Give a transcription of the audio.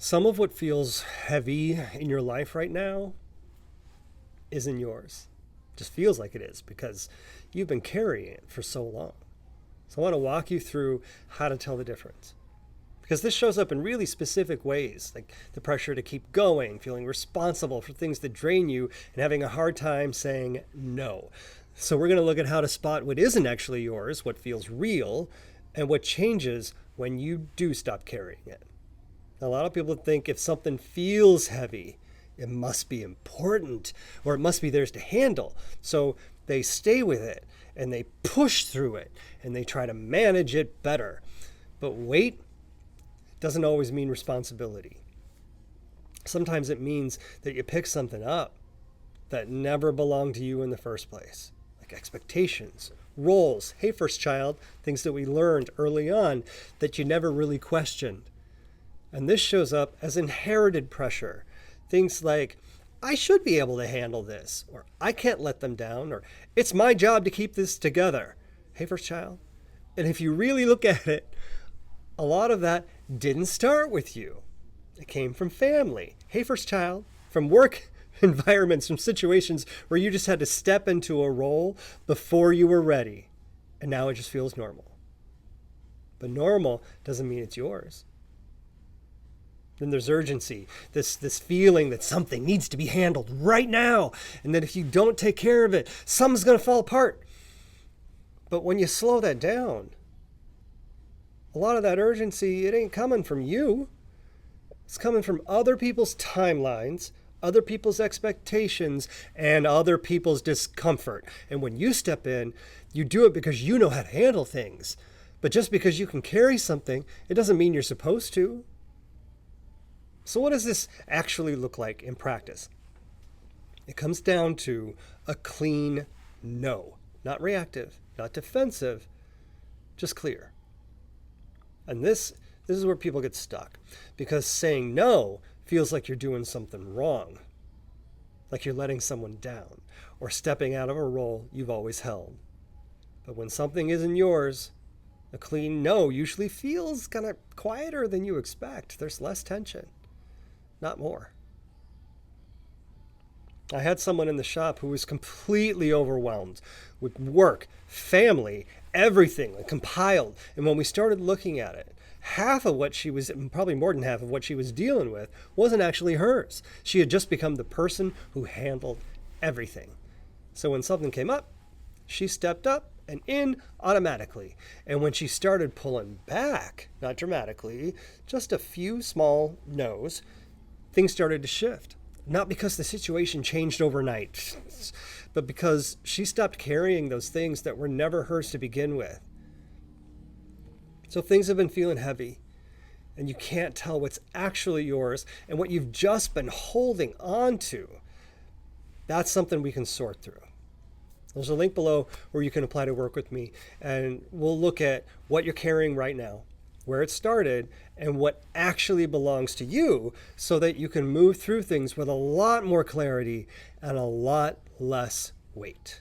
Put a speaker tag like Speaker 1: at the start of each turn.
Speaker 1: Some of what feels heavy in your life right now isn't yours. Just feels like it is because you've been carrying it for so long. So I want to walk you through how to tell the difference. Because this shows up in really specific ways, like the pressure to keep going, feeling responsible for things that drain you, and having a hard time saying no. So we're going to look at how to spot what isn't actually yours, what feels real, and what changes when you do stop carrying it. A lot of people think if something feels heavy, it must be important or it must be theirs to handle. So they stay with it and they push through it and they try to manage it better. But weight doesn't always mean responsibility. Sometimes it means that you pick something up that never belonged to you in the first place, like expectations, roles, hey, first child, things that we learned early on that you never really questioned. And this shows up as inherited pressure. Things like, I should be able to handle this, or I can't let them down, or it's my job to keep this together. Hey, first child. And if you really look at it, a lot of that didn't start with you. It came from family. Hey, first child. From work environments, from situations where you just had to step into a role before you were ready. And now it just feels normal. But normal doesn't mean it's yours. Then there's urgency, this feeling that something needs to be handled right now, and that if you don't take care of it, something's going to fall apart. But when you slow that down, a lot of that urgency, it ain't coming from you. It's coming from other people's timelines, other people's expectations, and other people's discomfort. And when you step in, you do it because you know how to handle things. But just because you can carry something, it doesn't mean you're supposed to. So what does this actually look like in practice? It comes down to a clean no. Not reactive, not defensive, just clear. And this is where people get stuck. Because saying no feels like you're doing something wrong. Like you're letting someone down or stepping out of a role you've always held. But when something isn't yours, a clean no usually feels kind of quieter than you expect. There's less tension. Not more. I had someone in the shop who was completely overwhelmed with work, family, everything, like compiled. And when we started looking at it, half of what she was, probably more than half of what she was dealing with, wasn't actually hers. She had just become the person who handled everything. So when something came up, she stepped up and in automatically. And when she started pulling back, not dramatically, just a few small no's, things started to shift. Not because the situation changed overnight, but because she stopped carrying those things that were never hers to begin with. So things have been feeling heavy, and you can't tell what's actually yours and what you've just been holding on to. That's something we can sort through. There's a link below where you can apply to work with me, and we'll look at what you're carrying right now, where it started, and what actually belongs to you so that you can move through things with a lot more clarity and a lot less weight.